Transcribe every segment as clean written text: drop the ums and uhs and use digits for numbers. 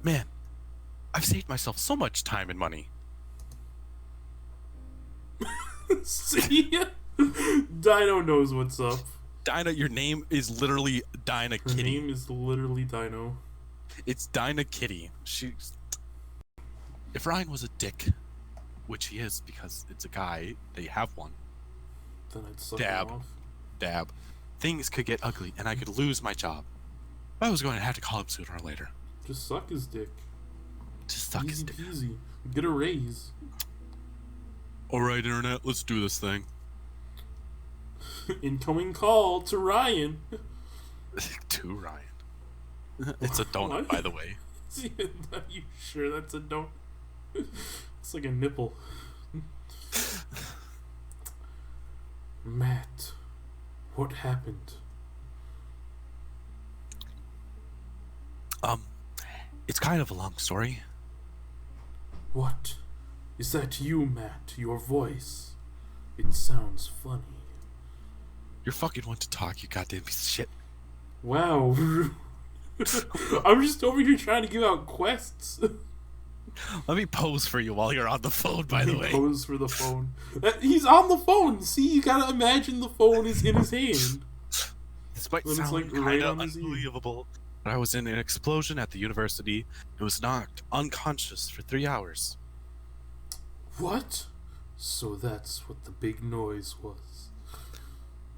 Man, I've saved myself so much time and money. See? Dino knows what's up. Dinah, your name is literally Dinah Her Kitty. name is literally Dino. It's Dinah Kitty. She's. If Ryan was a dick, which he is because it's a guy, they have one. Then I'd suck Dab. him off. Dab. Things could get ugly and I could lose my job. I was going to have to call him sooner or later. Just suck his dick. Just suck his Easy dick. peasy. Get a raise. Alright, internet, let's do this thing. Incoming call to Ryan. To Ryan. It's a donut, What? by the way. Are you sure that's a donut? It's like a nipple. Matt, what happened? It's kind of a long story. What? Is that you, Matt? Your voice? It sounds funny. You're fucking one to talk, you goddamn piece of shit. Wow. I'm just over here trying to give out quests. Let me pose for you while you're on the phone, by the way. Pose for the phone. He's on the phone. See, you gotta imagine the phone is in his hand. This might When it's, sound like, kind right of on his ear. unbelievable, but I was in an explosion at the university and was knocked unconscious for 3 hours. What? So that's what the big noise was.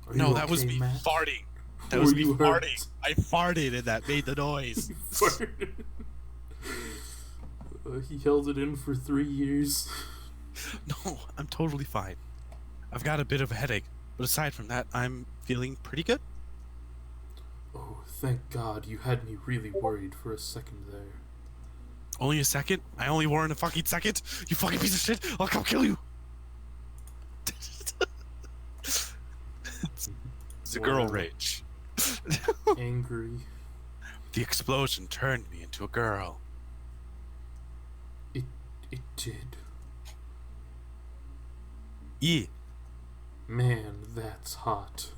Are No, you that was okay, me Matt? farting. That Were was me you hurt? farting. I farted and that made the noise. He held it in for 3 years. No, I'm totally fine. I've got a bit of a headache, but aside from that, I'm feeling pretty good. Oh, thank God. You had me really worried for a second there. Only a second? I only wore in a fucking second? You fucking piece of shit! I'll come kill you! It's a girl Wow. rage. Angry. The explosion turned me into a girl. It did. Yeah. Man, that's hot.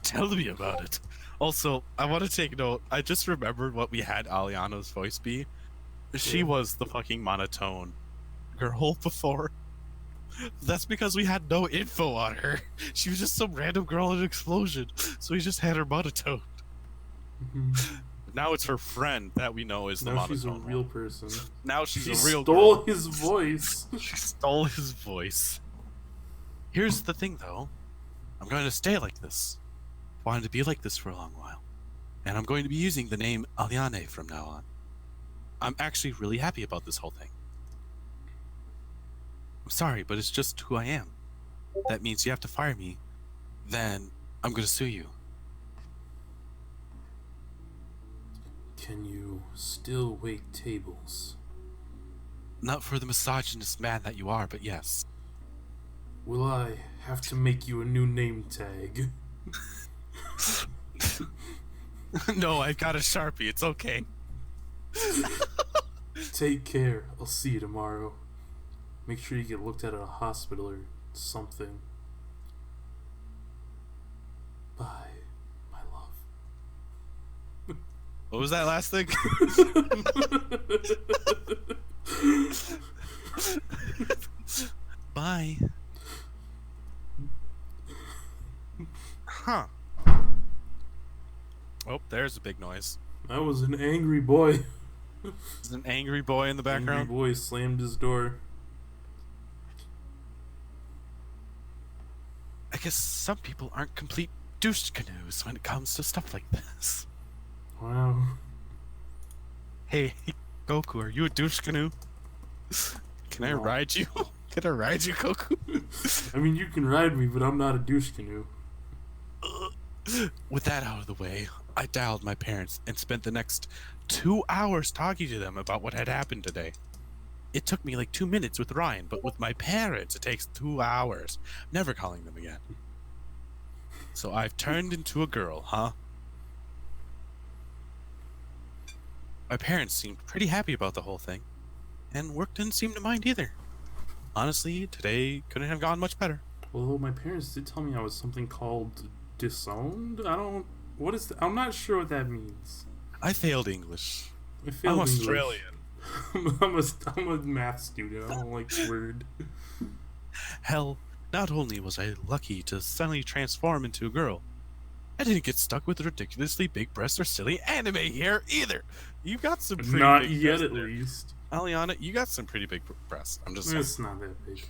Tell me about it. Also, I want to take note. I just remembered what we had Aliana's voice be. She Yeah. was the fucking monotone girl before. That's because we had no info on her. She was just some random girl in an explosion, so we just had her monotone. Now it's her friend that we know is the Now monotone. she's a one. real person. Now she's She a real stole girl. his voice. She stole his voice. Here's the thing, though. I'm going to stay like this. Wanted to be like this for a long while. And I'm going to be using the name Aleanne from now on. I'm actually really happy about this whole thing. I'm sorry, but it's just who I am. That means you have to fire me. Then I'm going to sue you. Can you still wait tables? Not for the misogynist man that you are, but yes. Will I have to make you a new name tag? No, I've got a Sharpie. It's okay. Take care. I'll see you tomorrow. Make sure you get looked at a hospital or something. Bye, my love. What was that last thing? Bye. Huh. Oh, there's a big noise. That was an angry boy. There's an angry boy in the Angry background. boy slammed his door. I guess some people aren't complete douche canoes when it comes to stuff like this. Wow. Hey, Goku, are you a douche canoe? Can I No. ride you? Can I ride you, Goku? I mean, you can ride me, but I'm not a douche canoe. With that out of the way, I dialed my parents and spent the next 2 hours talking to them about what had happened today. It took me like 2 minutes with Ryan, but with my parents, it takes 2 hours. Never calling them again. So I've turned into a girl, huh? My parents seemed pretty happy about the whole thing, and work didn't seem to mind either. Honestly, today couldn't have gone much better. Although my parents did tell me I was something called disowned. I don't What is that? I'm not sure what that means. I failed English. I I'm failed English. Australian. I'm a math student. I don't like the word. Hell, not only was I lucky to suddenly transform into a girl, I didn't get stuck with ridiculously big breasts or silly anime hair either. You got some pretty Not big yet, breasts at there. least. Aleanne, you got some pretty big breasts. I'm just saying. It's not that big.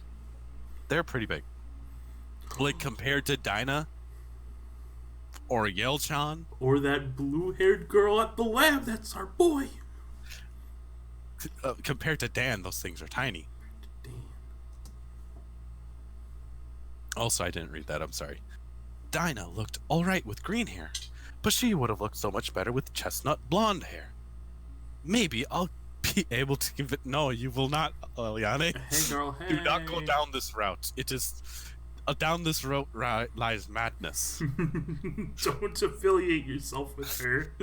They're pretty big. Like compared to Dinah or Yelchan, Or that blue-haired girl at the lab. That's our boy. compared to Dan, those things are tiny. Damn. Also, I didn't read that. I'm sorry. Dinah looked all right with green hair, but she would have looked so much better with chestnut blonde hair. Maybe I'll be able to give it. No, you will not, Aleanne. Hey, girl. Hey. Do not go down this route. It is down this road lies madness. Don't affiliate yourself with her.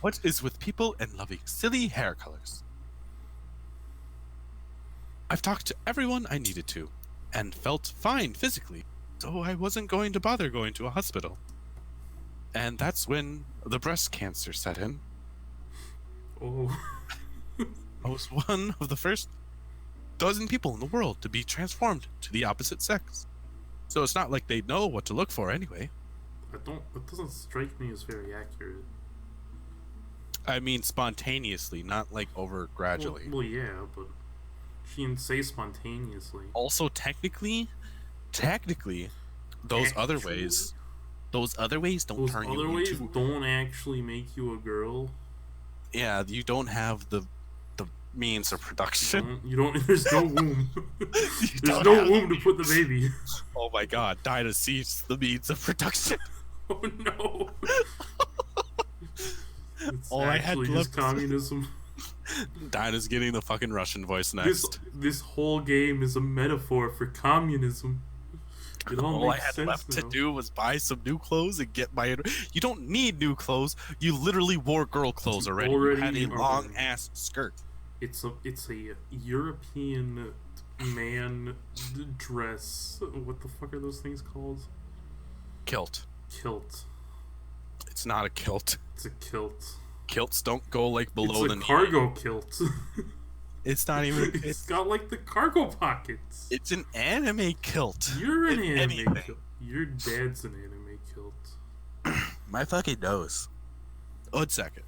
What is with people and loving silly hair colors? I've talked to everyone I needed to, and felt fine physically, so I wasn't going to bother going to a hospital. And that's when the breast cancer set in. Oh. I was one of the first dozen people in the world to be transformed to the opposite sex. So it's not like they know what to look for anyway. It doesn't strike me as very accurate. I mean spontaneously, not like over gradually. Well, yeah, but she didn't say spontaneously. Also, technically, those other ways don't Those turn other you ways into. don't actually make you a girl. Yeah, you don't have the means of production. You don't. There's no womb. There's don't no have womb to put the baby. Oh my god, Dinah sees the means of production. Oh no. It's All I had actually left just communism. Dinah's getting the fucking Russian voice next. This whole game is a metaphor for communism. It all I makes had sense left now. to do was buy some new clothes and get my. You don't need new clothes. You literally wore girl clothes already. You had a long ass skirt. It's a European man dress. What the fuck are those things called? Kilt. Kilt. It's not a kilt. It's a kilt. Kilts don't go like below the It's a knee. cargo kilt. It's not even. It's got like the cargo pockets. It's an anime kilt. You're an if anime anything. kilt. Your dad's an anime kilt. My fucking nose. One second.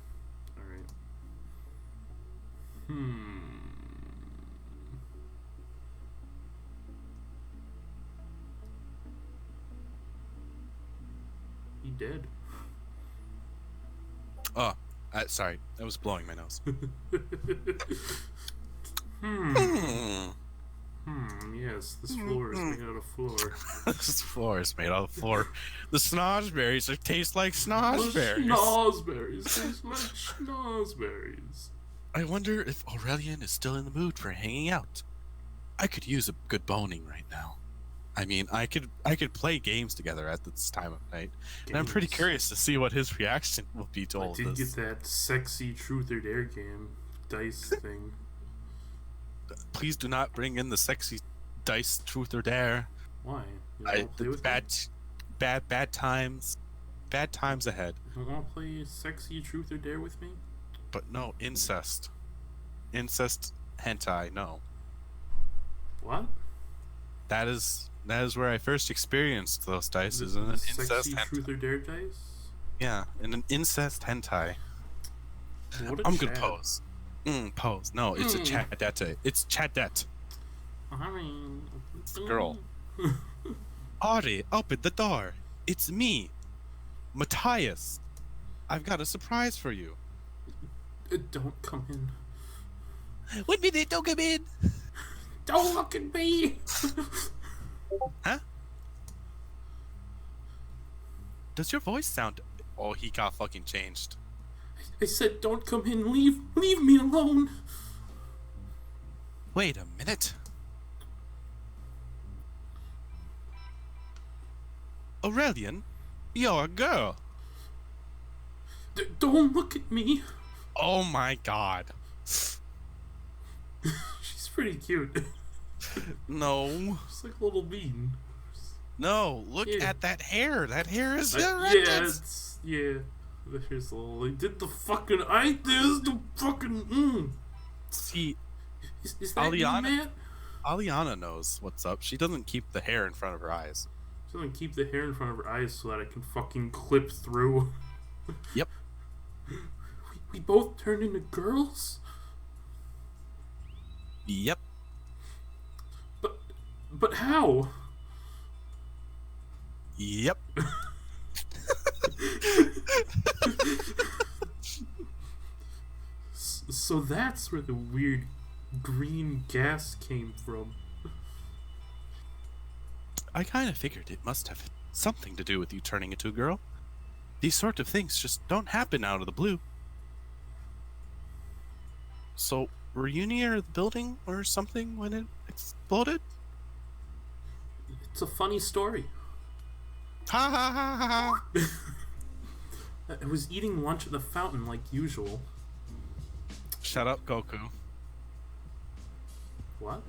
Alright. He dead. Oh, sorry. I was blowing my nose. Yes, this floor is made out of floor. This floor is made out of floor. The snozberries taste like snozberries. Schnozberries taste like schnozberries. I wonder if Aurelian is still in the mood for hanging out. I could use a good boning right now. I mean, I could play games together at this time of night, and I'm pretty Games. curious to see what his reaction will be to all I of did this. get that sexy truth or dare game dice thing. Please do not bring in the sexy dice truth or dare. Why? You don't wanna play with me? Bad times ahead. You don't want to play sexy truth or dare with me? But no, incest hentai. No, What? that is where I first experienced those dice. Is in an incest sexy hentai. truth or dare dice? Yeah, in an incest hentai. What a I'm gonna Chad. pose. Pose. No, it's a chatette. It's chatette. It's the girl. Ari, open the door. It's me, Matthias. I've got a surprise for you. Don't come in. 1 minute, don't come in. Don't look at me! Huh? Does your voice sound? Oh, he got fucking changed. I said don't come in, leave me alone! Wait a minute. Aurelian, you're a girl. Don't look at me! Oh my god. She's pretty cute. No. She's like a little bean. No, look Yeah. at that hair. That hair is Yeah, horrendous. yeah. Here's a little. He did the fucking. There's the fucking. See, Is that you, Aliana, Matt? Aliana knows what's up. She doesn't keep the hair in front of her eyes. So then keep the hair in front of her eyes so that I can fucking clip through. Yep. We both turned into girls? Yep. But how? Yep. So that's where the weird green gas came from. I kind of figured it must have something to do with you turning into a girl. These sort of things just don't happen out of the blue. So, were you near the building or something when it exploded? It's a funny story. Ha ha ha ha ha! I was eating lunch at the fountain like usual. Shut up, Goku. What?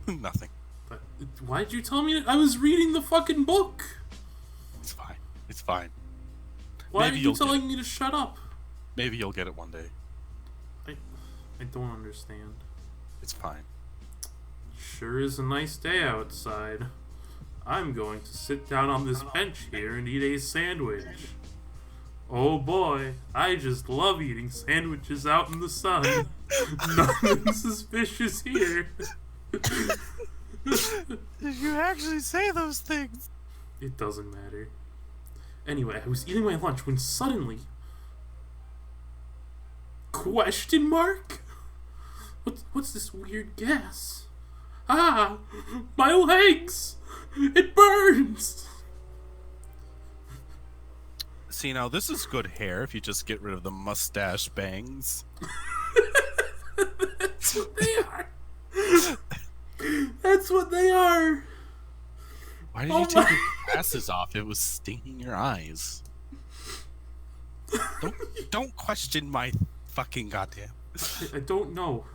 Nothing. But why did you tell me that I was reading the fucking book? It's fine. It's fine. Why Maybe are you you'll telling me to shut up? Maybe you'll get it one day. I don't understand. It's fine. Sure is a nice day outside. I'm going to sit down on this bench here and eat a sandwich. Oh boy, I just love eating sandwiches out in the sun. Nothing suspicious here. Did you actually say those things? It doesn't matter. Anyway, I was eating my lunch when suddenly... Question mark? What's this weird gas? Ah! My legs! It burns! See, now this is good hair if you just get rid of the mustache bangs. That's what they are! That's what they are! Why did you take your glasses off? It was staining your eyes. Don't question my fucking goddamn. I don't know.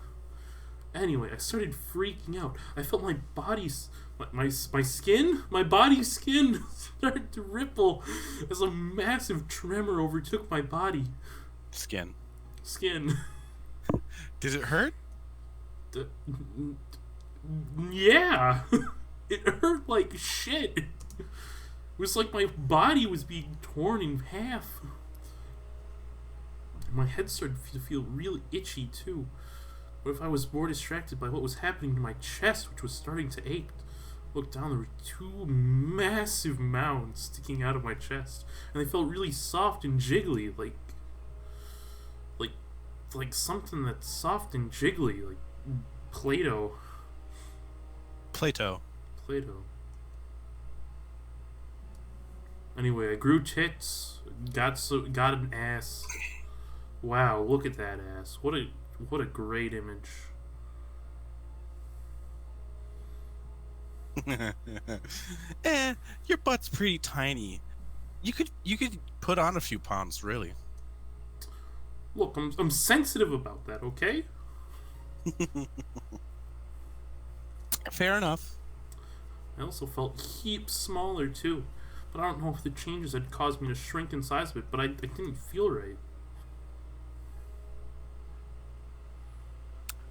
Anyway, I started freaking out. I felt my body's... My skin? My body's skin started to ripple as a massive tremor overtook my body. Skin. Skin. Did it hurt? Yeah. It hurt like shit. It was like my body was being torn in half. My head started to feel really itchy too. But if I was more distracted by what was happening to my chest, which was starting to ache, looked down, there were two massive mounds sticking out of my chest, and they felt really soft and jiggly, like something that's soft and jiggly, like Play-Doh. Plato. Anyway, I grew tits, got an ass. Wow, look at that ass! What a great image. Your butt's pretty tiny. You could put on a few pounds, really. Look, I'm sensitive about that, okay? Fair enough. I also felt heaps smaller too, but I don't know if the changes had caused me to shrink in size a bit, but I didn't feel right.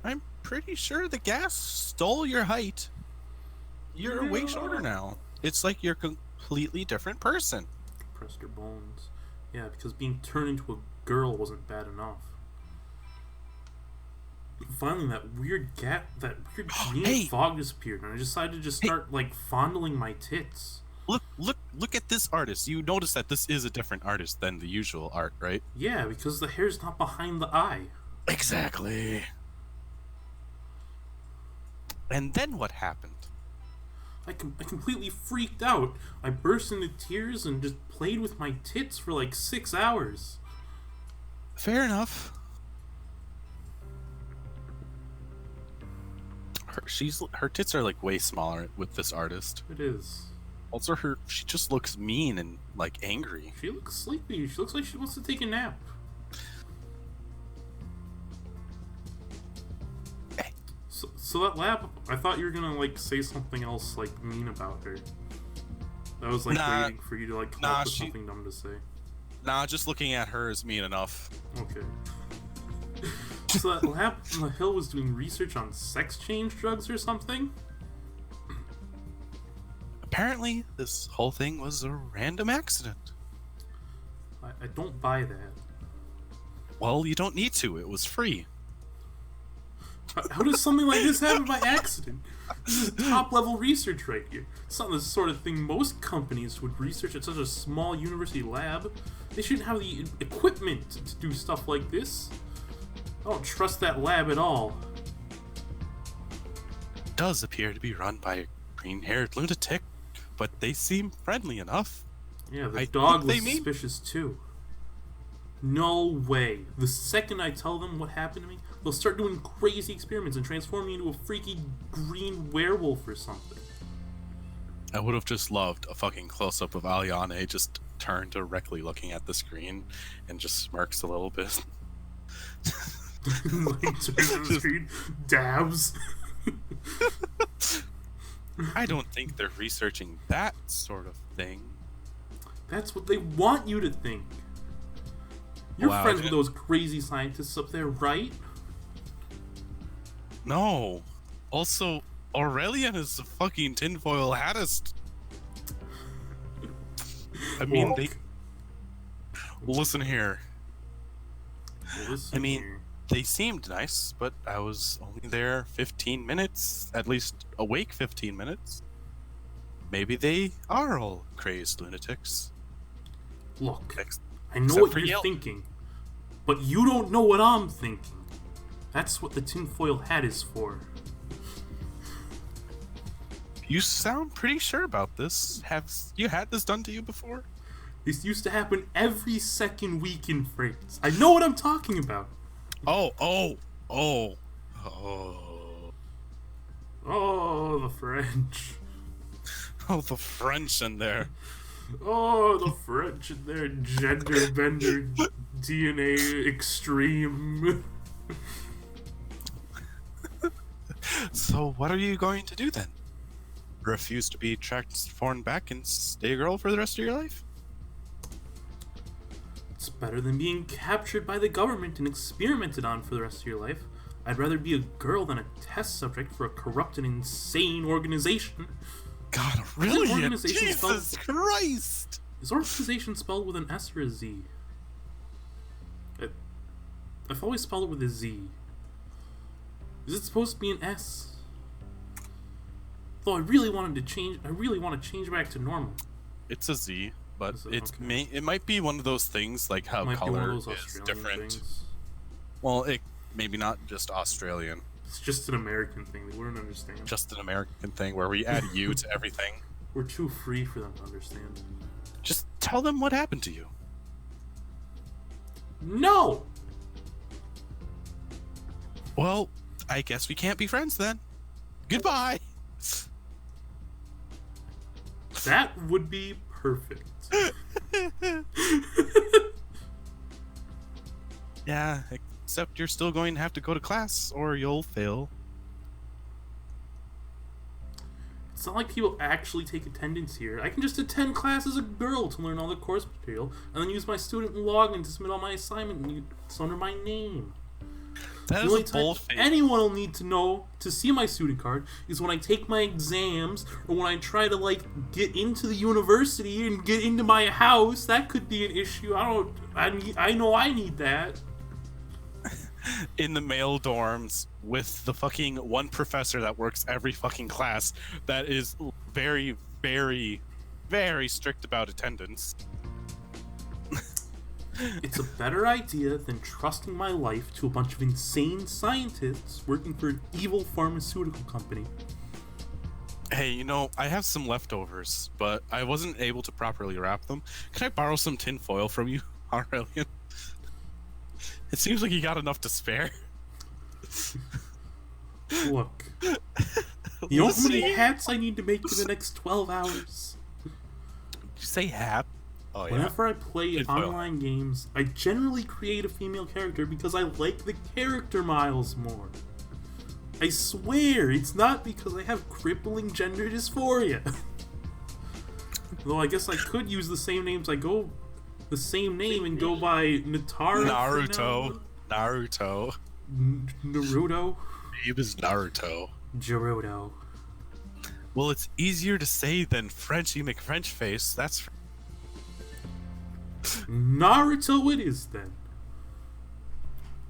I'm pretty sure the gas stole your height. You're way shorter now. It's like you're a completely different person. Pressed her bones. Yeah, because being turned into a girl wasn't bad enough. Finally, that weird green Hey! fog disappeared, and I decided to just start fondling my tits. Look at this artist. You notice that this is a different artist than the usual art, right? Yeah, because the hair's not behind the eye. Exactly. And then what happened? I completely freaked out. I burst into tears and just played with my tits for like 6 hours. Fair enough. Her tits are like way smaller with this artist. It is. Also, she just looks mean and like angry. She looks sleepy. She looks like she wants to take a nap. Hey. So that lab, I thought you were gonna like say something else like mean about her. I was like Nah, waiting for you to like come nah, up with something dumb to say. Nah, just looking at her is mean enough. Okay. So that lab on the hill was doing research on sex change drugs or something? Apparently, this whole thing was a random accident. I don't buy that. Well, you don't need to. It was free. How does something like this happen by accident? This is top level research right here. It's not the sort of thing most companies would research at such a small university lab. They shouldn't have the equipment to do stuff like this. I don't trust that lab at all. It does appear to be run by a green-haired lunatic, but they seem friendly enough. Yeah, the I dog think was they mean- suspicious too. No way. The second I tell them what happened to me, they'll start doing crazy experiments and transform me into a freaky green werewolf or something. I would have just loved a fucking close-up of Aleanne just turned directly looking at the screen and just smirks a little bit. Like, turns on the screen, dabs. I don't think they're researching that sort of thing. That's what they want you to think. You're Wow, friends I with didn't- those crazy scientists up there, right? No. Also, Aurelian is a fucking tinfoil hattist. I mean, Look. they... Listen here. Listen I mean, here. they seemed nice, but I was only there 15 minutes, at least awake 15 minutes. Maybe they are all crazed lunatics. Look, Ex- I know except what for you're Yale. thinking, but you don't know what I'm thinking. That's what the tinfoil hat is for. You sound pretty sure about this. Have you had this done to you before? This used to happen every second week in France. I know what I'm talking about. Oh. Oh, the French. Oh, the French in there. Oh, the French and their gender bender DNA extreme. So, what are you going to do then? Refuse to be transformed back and stay a girl for the rest of your life? It's better than being captured by the government and experimented on for the rest of your life. I'd rather be a girl than a test subject for a corrupt and insane organization. God, really? organization Jesus spelled- Christ! Is organization spelled with an S or a Z? I've always spelled it with a Z. Is it supposed to be an S? Though I really want to change back to normal. It's a Z, but Is it? Okay. it might be one of those things like how Might be one of color those is Australian different. things. Well, it maybe not just Australian, It's just an American thing. They wouldn't understand. just an American thing where we add U to everything. We're too free for them to understand. Just tell them what happened to you. No! Well, I guess we can't be friends then. Goodbye. That would be perfect. Yeah, except you're still going to have to go to class or you'll fail. It's not like people actually take attendance here. I can just attend class as a girl to learn all the course material, and then use my student login to submit all my assignment, and it's under my name. That The is only a time bold face. anyone will need to know to see my student card is when I take my exams, or when I try to get into the university and get into my house. That could be an issue. I know I need that. In the male dorms with the fucking one professor that works every fucking class that is very, very, very strict about attendance. It's a better idea than trusting my life to a bunch of insane scientists working for an evil pharmaceutical company. Hey, I have some leftovers, but I wasn't able to properly wrap them. Can I borrow some tin foil from you, Aurelian? It seems like you got enough to spare. Look. You know how many Listen, hats I need to make in the next 12 hours? Did you say hat? Oh, yeah. Whenever I play Tinfoil. online games, I generally create a female character because I like the character miles more. I swear, it's not because I have crippling gender dysphoria. Though I guess I could use the same names. The same name and go by Natara. Naruto. Naruto. Naruto. Name is Naruto. Gerudo. Well, it's easier to say than Frenchy McFrenchface. That's Naruto it is then.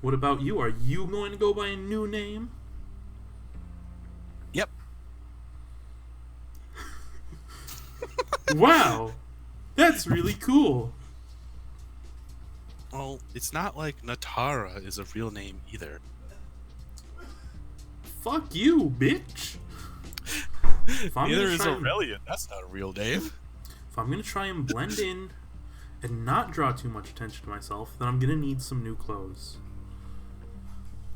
What about you? Are you going to go by a new name? yep. Wow, that's really cool. Well, it's not like Natara is a real name either. Fuck you, bitch. If I'm Neither gonna is try and- Aurelian. That's not a real name. If I'm gonna try and blend in and not draw too much attention to myself, then I'm gonna need some new clothes.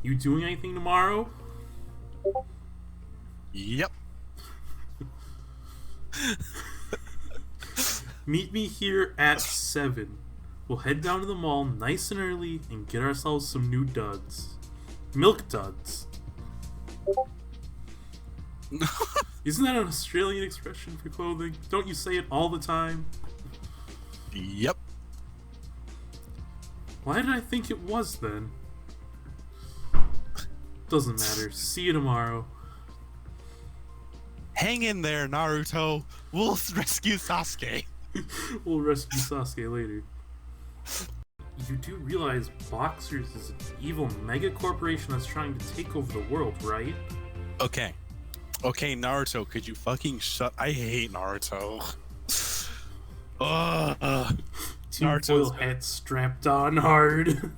You doing anything tomorrow? Yep. Meet me here at 7. We'll head down to the mall nice and early and get ourselves some new duds. Milk duds. Isn't that an Australian expression for clothing? Don't you say it all the time? Yep. Why did I think it was then? Doesn't matter. See you tomorrow. Hang in there, Naruto. We'll rescue Sasuke. We'll rescue Sasuke later. You do realize Boxers is an evil mega corporation that's trying to take over the world, right? Okay. Okay, Naruto, could you fucking shut... I hate Naruto. Tinfoil hat strapped on hard.